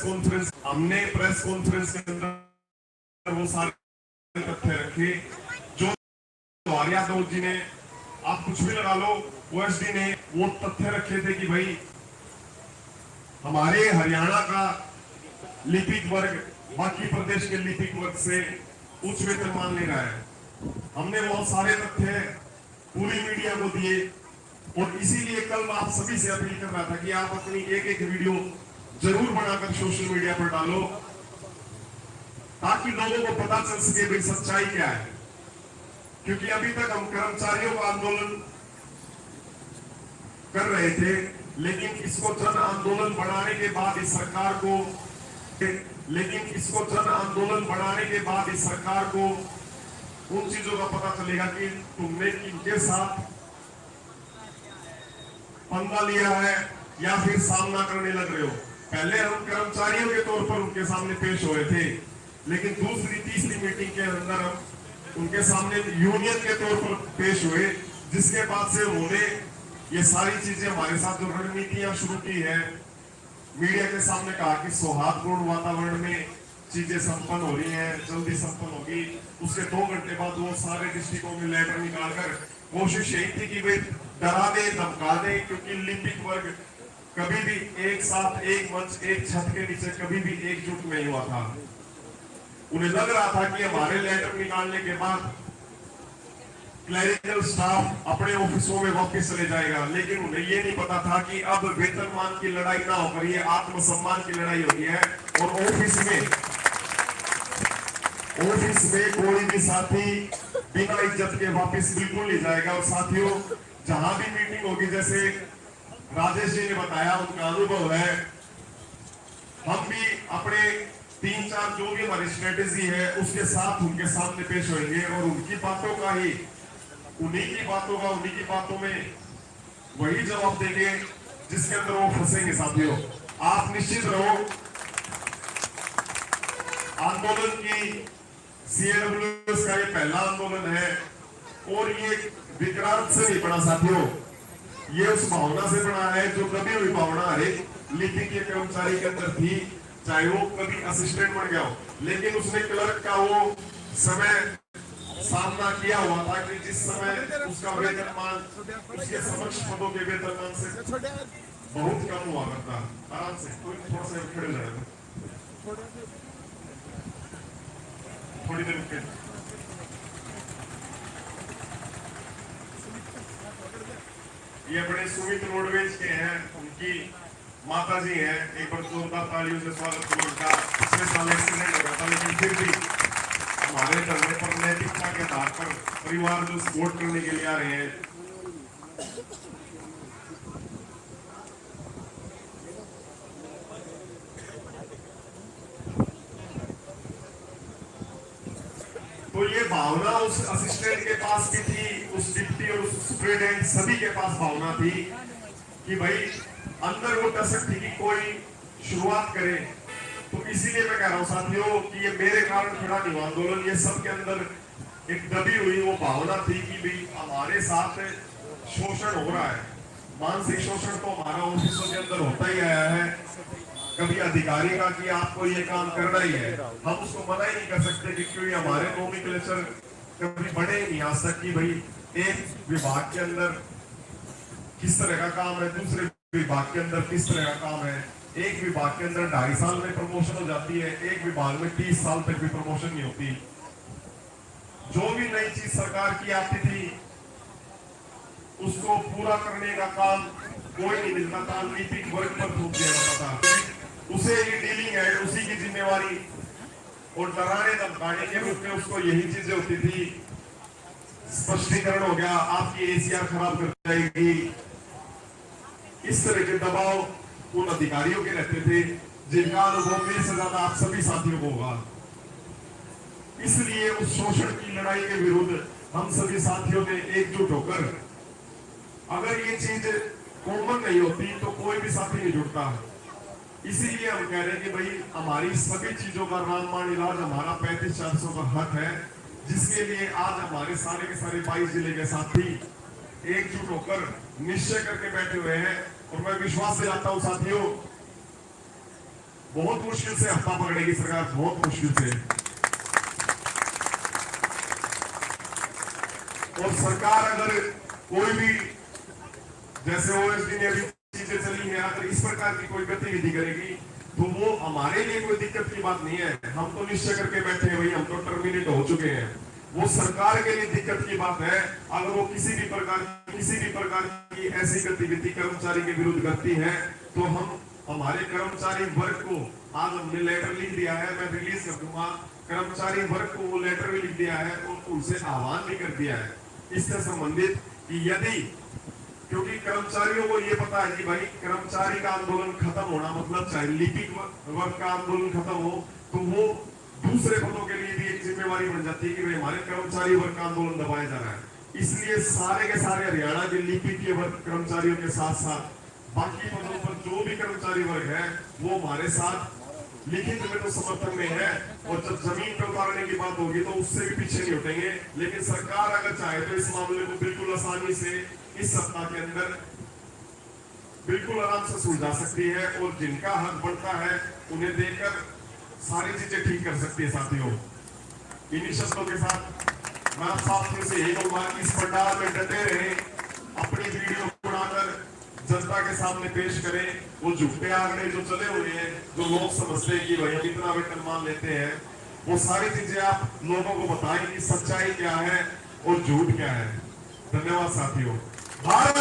Conference, हमने press conference के अंदर वो सारे तथ्य रखे जो यादव जी ने, आप कुछ भी लगा लो, ओएसडी ने वो तथ्य रखे थे कि भाई हमारे हरियाणा का लिपिक वर्ग बाकी प्रदेश के लिपिक वर्ग से उच्च वेतन मान ले रहा है। हमने बहुत सारे तथ्य पूरी मीडिया को दिए और इसीलिए कल मैं आप सभी से अपील कर रहा था कि आप अपनी एक एक वीडियो जरूर बनाकर सोशल मीडिया पर डालो ताकि लोगों को पता चल सके भाई सच्चाई क्या है। क्योंकि अभी तक हम कर्मचारियों का आंदोलन कर रहे थे, लेकिन इसको जन आंदोलन बनाने के बाद इस सरकार को इस सरकार को उन चीजों का पता चलेगा कि तुमने किनके साथ पंगा लिया है या फिर सामना करने लग रहे हो। पहले हम कर्मचारियों के तौर पर उनके सामने पेश हुए थे, लेकिन दूसरी तीसरी मीटिंग के अंदर हम उनके सामने यूनियन के तौर पर पेश हुए, जिसके बाद से उन्होंने ये सारी चीजें हमारे साथ जो रणनीतियां शुरू की है, मीडिया के सामने कहा कि सौहार्दपूर्ण वातावरण में चीजें संपन्न हो रही हैं, जल्दी संपन्न होगी। उसके 2 घंटे बाद वो सारे डिस्ट्रिक्टों में लेटर निकालकर कोशिश यही थी कि वे डरा दे, धमका दे, क्योंकि लिपिक वर्ग कभी भी एक साथ एक मंच एक छत के नीचे कभी भी एकजुट नहीं हुआ था। उन्हें लग रहा था कि हमारे लेटर निकालने के बाद क्लैरिकल स्टाफ अपने ऑफिसों में वापस चले जाएगा, लेकिन उन्हें यह नहीं पता था कि अब वेतनमान की लड़ाई ना होकर ये आत्मसम्मान की लड़ाई होती है। और ऑफिस में कोई भी साथी बिना इज्जत के वापस बिल्कुल नहीं जाएगा। और साथियों, जहां भी मीटिंग होगी, जैसे राजेश जी ने बताया, उनका अनुभव है, हम भी अपने 3-4 जो भी हमारी स्ट्रेटेजी है उसके साथ उनके सामने पेश होंगे और उन्हीं की बातों में वही जवाब देंगे जिसके अंदर वो फंसेंगे। साथियों, आप निश्चित रहो, आंदोलन की सीएडब्ल्यूएस का ये पहला आंदोलन है और ये विक्रांत से नहीं बना साथियों, ये उस भावना से बना है जो कभी हुई भावना हर एक लिपिक के कर्मचारी के अंदर थी, चाहे वो कभी असिस्टेंट बन गया हो, लेकिन उसने क्लर्क का वो समय सामना किया हुआ था कि जिस समय उसका वेतनमान उसके समक्ष पदों के वेतनमान से बहुत कम हुआ करता। आराम से थोड़ा सा खड़े हो जाएगा, थोड़ी देर के ये बड़े सुमित रोडवेज के हैं, उनकी माता जी हैं, एक बार जोरदार तालियों से स्वागत करो उनका। पिछले साल एक्सीडेंट हो गया था, लेकिन फिर भी हमारे धरने पर नैतिकता के आधार पर परिवार जो सपोर्ट करने के लिए आ रहे हैं। तो ये भावना उस असिस्टेंट के पास भी थी, उस डिप्टी और उस सुपरिटेंडेंट सभी के पास भावना थी कि भाई अंदर वो टसक थी कि कोई शुरुआत करे। तो इसीलिए मैं कह रहा हूं साथियों कि ये मेरे कारण खड़ा नहीं हुआ आंदोलन, ये सबके अंदर एक दबी हुई वो भावना थी कि भाई हमारे साथ शोषण हो रहा है। मानसिक शोषण तो हमारा ऑफिसों के अंदर होता ही आया है, कभी अधिकारी का कि आपको ये काम करना ही है, हम उसको मना ही नहीं कर सकते क्योंकि हमारे नोमेनक्लेचर कभी बढ़े ही नहीं आज तक कि भाई एक विभाग के अंदर किस तरह का काम है, दूसरे विभाग के अंदर किस तरह का काम है। एक विभाग के अंदर 2.5 साल में प्रमोशन हो जाती है, एक विभाग में 30 साल तक भी प्रमोशन नहीं होती। जो भी नई चीज सरकार की आती थी उसको पूरा करने का काम कोई नहीं मिलता था, लिपिक वर्ग पर थूक दिया जाता था, उसे ही डीलिंग है, उसी की जिम्मेवारी। और डराने धमकाने के रूप में उसको यही चीजें होती थी, स्पष्टीकरण हो गया, आपकी एसीआर खराब कर जाएगी, इस तरह के दबाव उन अधिकारियों के रहते थे जिनका अनुभव मेरे से ज्यादा आप सभी साथियों को होगा। इसलिए उस शोषण की लड़ाई के विरुद्ध हम सभी साथियों ने एकजुट होकर, अगर ये चीज कॉमन नहीं होती तो कोई भी साथी नहीं जुड़ता। इसीलिए हम कह रहे हैं कि भाई हमारी सभी चीजों का रामबाण इलाज हमारा 35-400 का हक है, जिसके लिए आज हमारे सारे के सारे 22 जिले के साथी एकजुट होकर निश्चय करके बैठे हुए हैं। और मैं विश्वास दिलाता हूं साथियों बहुत मुश्किल से हफ्ता पकड़ेगी सरकार, बहुत मुश्किल से। और सरकार अगर कोई भी, जैसे ओएसडी ने अभी चीजें चली हैं, अगर इस प्रकार की कोई गतिविधि करेगी तो वो हमारे लिए कोई दिक्कत की बात नहीं है। हम तो निश्चय करके बैठे हैं भाई, हम तो टर्मिनेट हो चुके हैं। वो सरकार के लिए दिक्कत की बात है अगर वो किसी भी प्रकार की ऐसी गतिविधि कर्मचारी के विरुद्ध करती है। तो हम हमारे कर्मचारी वर्ग को, आज हमने लेटर लिख दिया है, मैं रिलीज कर दूंगा, कर्मचारी वर्ग को वो लेटर भी लिख दिया है और उनसे आह्वान भी कर दिया है इससे संबंधित कि यदि, क्योंकि कर्मचारियों को ये पता है कि भाई कर्मचारी का आंदोलन खत्म होना मतलब चाहे लिपिक वर्ग का आंदोलन खत्म हो तो वो दूसरे पदों के लिए भी एक जिम्मेवारी बन जाती है कि भाई हमारे कर्मचारी वर्ग का आंदोलन दबाया जा रहा है। इसलिए सारे के सारे हरियाणा के लिपिक के वर्ग कर्मचारियों के साथ साथ बाकी पदों पर जो भी कर्मचारी वर्ग है वो हमारे साथ लिखित में तो समर्थन में है, और जब जमीन पर उतारने की बात होगी तो उससे भी पीछे नहीं हटेंगे। लेकिन सरकार अगर चाहे तो इस मामले को बिल्कुल आसानी से इस सप्ताह के अंदर बिल्कुल आराम से सुलझा सकती है और जिनका हक बढ़ता है उन्हें देकर सारी चीजें ठीक कर सकती है। साथियों, इन्हीं शब्दों के साथ मैं आप साथियों से यही कहूंगा कि इस पंडाल में डटे रहे, अपनी वीडियो बनाकर जनता के सामने पेश करें। वो झूठे आंकड़े जो चले हुए हैं, जो लोग समझते हैं कि भाई हम इतना वेतन लेते हैं, वो सारी चीजें आप लोगों को बताएं कि सच्चाई क्या है और झूठ क्या है। धन्यवाद साथियों। भारत